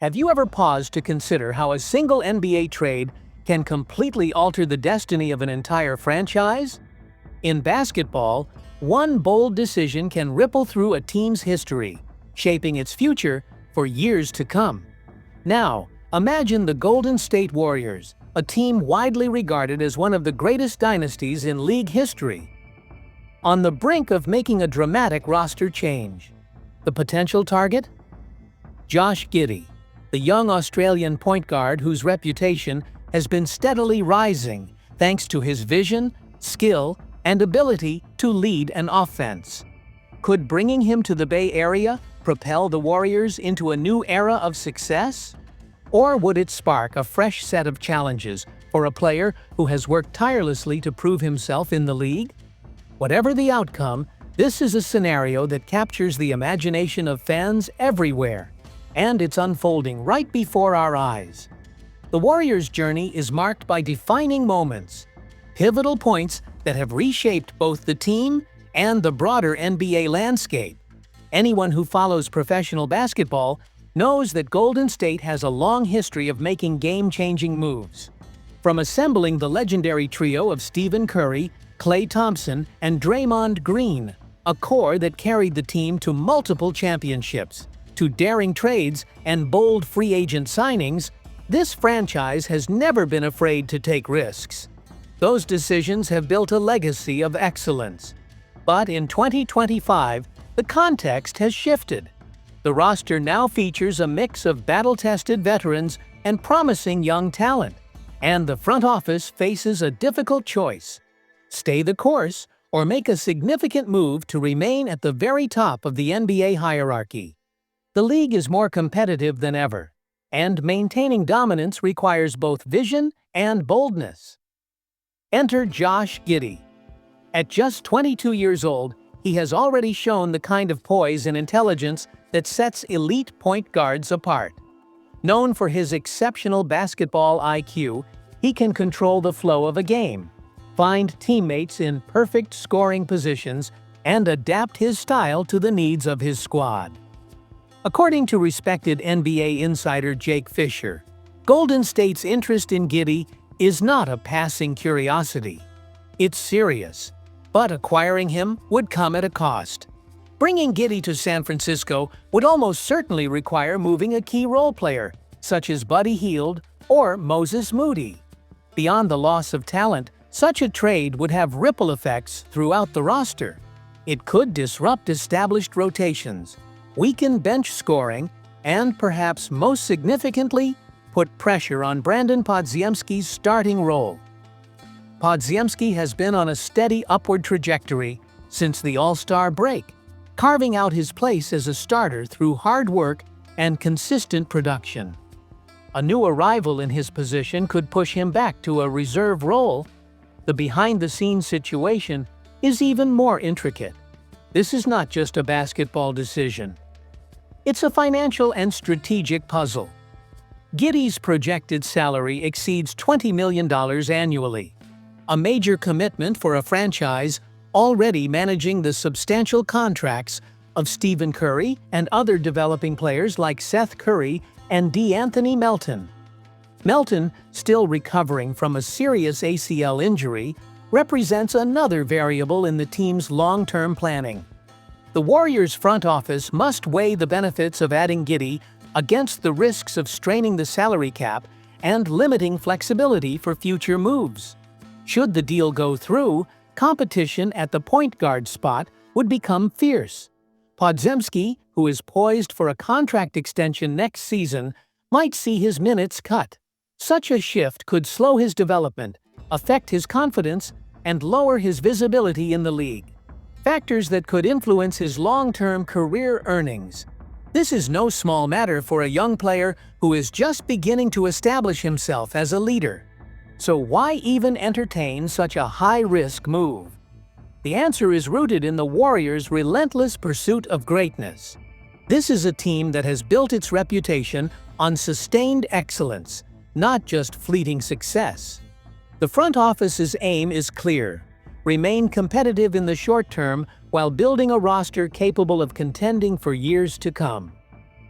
Have you ever paused to consider how a single NBA trade can completely alter the destiny of an entire franchise? In basketball, one bold decision can ripple through a team's history, shaping its future for years to come. Now, imagine the Golden State Warriors, a team widely regarded as one of the greatest dynasties in league history. On the brink of making a dramatic roster change. The potential target? Josh Giddy, the young Australian point guard whose reputation has been steadily rising thanks to his vision, skill, and ability to lead an offense. Could bringing him to the Bay Area propel the Warriors into a new era of success? Or would it spark a fresh set of challenges for a player who has worked tirelessly to prove himself in the league? Whatever the outcome, this is a scenario that captures the imagination of fans everywhere, and it's unfolding right before our eyes. The Warriors' journey is marked by defining moments, pivotal points that have reshaped both the team and the broader NBA landscape. Anyone who follows professional basketball knows that Golden State has a long history of making game-changing moves. From assembling the legendary trio of Stephen Curry, Klay Thompson, and Draymond Green, a core that carried the team to multiple championships, to daring trades and bold free agent signings, this franchise has never been afraid to take risks. Those decisions have built a legacy of excellence. But in 2025, the context has shifted. The roster now features a mix of battle-tested veterans and promising young talent, and the front office faces a difficult choice: stay the course or make a significant move to remain at the very top of the NBA hierarchy. The league is more competitive than ever, and maintaining dominance requires both vision and boldness. Enter Josh Giddy. At just 22 years old, he has already shown the kind of poise and intelligence that sets elite point guards apart. Known for his exceptional basketball IQ, he can control the flow of a game, find teammates in perfect scoring positions, and adapt his style to the needs of his squad. According to respected NBA insider Jake Fisher, Golden State's interest in Giddy is not a passing curiosity. It's serious, but acquiring him would come at a cost. Bringing Giddy to San Francisco would almost certainly require moving a key role player, such as Buddy Hield or Moses Moody. Beyond the loss of talent, such a trade would have ripple effects throughout the roster. It could disrupt established rotations, weaken bench scoring, and perhaps most significantly, put pressure on Brandon Podziemski's starting role. Podziemski has been on a steady upward trajectory since the All-Star break, carving out his place as a starter through hard work and consistent production. A new arrival in his position could push him back to a reserve role. The behind-the-scenes situation is even more intricate. This is not just a basketball decision. It's a financial and strategic puzzle. Giddy's projected salary exceeds $20 million annually, a major commitment for a franchise already managing the substantial contracts of Stephen Curry and other developing players like Seth Curry and DeAnthony Melton. Melton, still recovering from a serious ACL injury, represents another variable in the team's long-term planning. The Warriors' front office must weigh the benefits of adding Giddy against the risks of straining the salary cap and limiting flexibility for future moves. Should the deal go through, competition at the point guard spot would become fierce. Podziemski, who is poised for a contract extension next season, might see his minutes cut. Such a shift could slow his development, affect his confidence, and lower his visibility in the league. Factors that could influence his long-term career earnings. This is no small matter for a young player who is just beginning to establish himself as a leader. So why even entertain such a high-risk move? The answer is rooted in the Warriors' relentless pursuit of greatness. This is a team that has built its reputation on sustained excellence, not just fleeting success. The front office's aim is clear: remain competitive in the short term while building a roster capable of contending for years to come.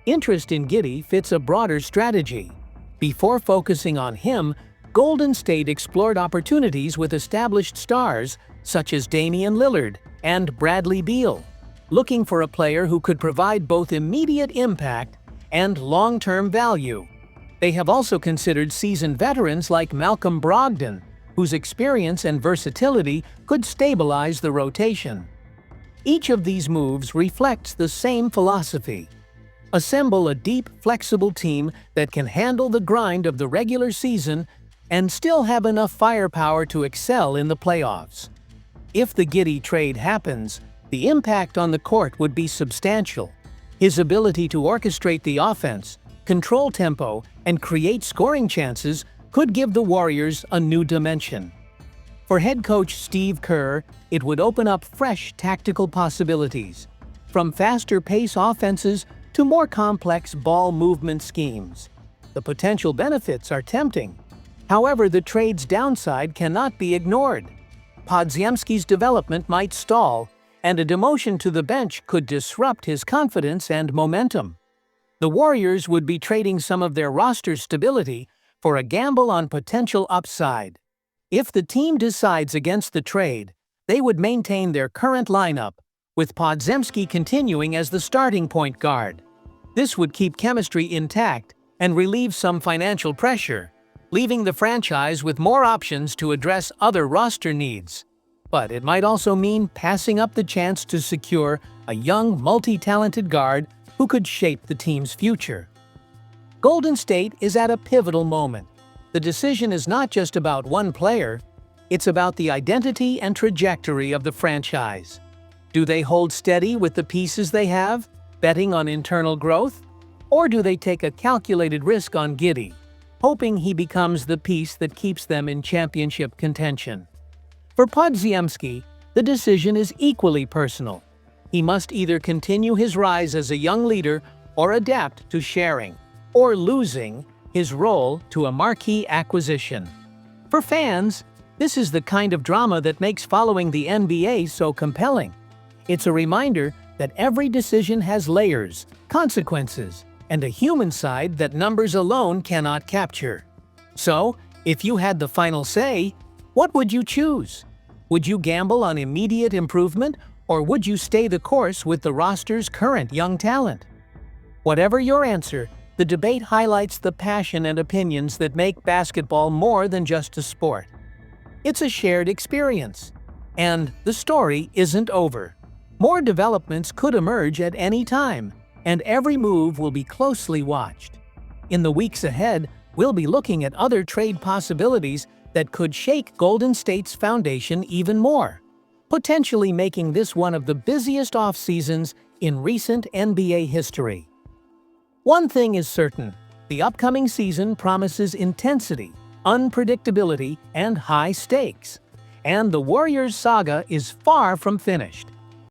Interest in Giddy fits a broader strategy. Before focusing on him, Golden State explored opportunities with established stars such as Damian Lillard and Bradley Beal, looking for a player who could provide both immediate impact and long-term value. They have also considered seasoned veterans like Malcolm Brogdon, whose experience and versatility could stabilize the rotation. Each of these moves reflects the same philosophy: assemble a deep, flexible team that can handle the grind of the regular season and still have enough firepower to excel in the playoffs. If the Giddy trade happens, the impact on the court would be substantial. His ability to orchestrate the offense, control tempo, and create scoring chances could give the Warriors a new dimension. For head coach Steve Kerr, it would open up fresh tactical possibilities, from faster pace offenses to more complex ball movement schemes. The potential benefits are tempting. However, the trade's downside cannot be ignored. Podziemski's development might stall, and a demotion to the bench could disrupt his confidence and momentum. The Warriors would be trading some of their roster stability for a gamble on potential upside. If the team decides against the trade, they would maintain their current lineup, with Podziemski continuing as the starting point guard. This would keep chemistry intact and relieve some financial pressure, leaving the franchise with more options to address other roster needs. But it might also mean passing up the chance to secure a young, multi-talented guard who could shape the team's future. Golden State is at a pivotal moment. The decision is not just about one player, it's about the identity and trajectory of the franchise. Do they hold steady with the pieces they have, betting on internal growth? Or do they take a calculated risk on Giddy, hoping he becomes the piece that keeps them in championship contention? For Podziemski, the decision is equally personal. He must either continue his rise as a young leader or adapt to sharing, or losing, his role to a marquee acquisition. For fans, this is the kind of drama that makes following the NBA so compelling. It's a reminder that every decision has layers, consequences, and a human side that numbers alone cannot capture. So, if you had the final say, what would you choose? Would you gamble on immediate improvement, or would you stay the course with the roster's current young talent? Whatever your answer, the debate highlights the passion and opinions that make basketball more than just a sport. It's a shared experience. And the story isn't over. More developments could emerge at any time, and every move will be closely watched. In the weeks ahead, we'll be looking at other trade possibilities that could shake Golden State's foundation even more, potentially making this one of the busiest off-seasons in recent NBA history. One thing is certain: the upcoming season promises intensity, unpredictability, and high stakes. And the Warriors saga is far from finished.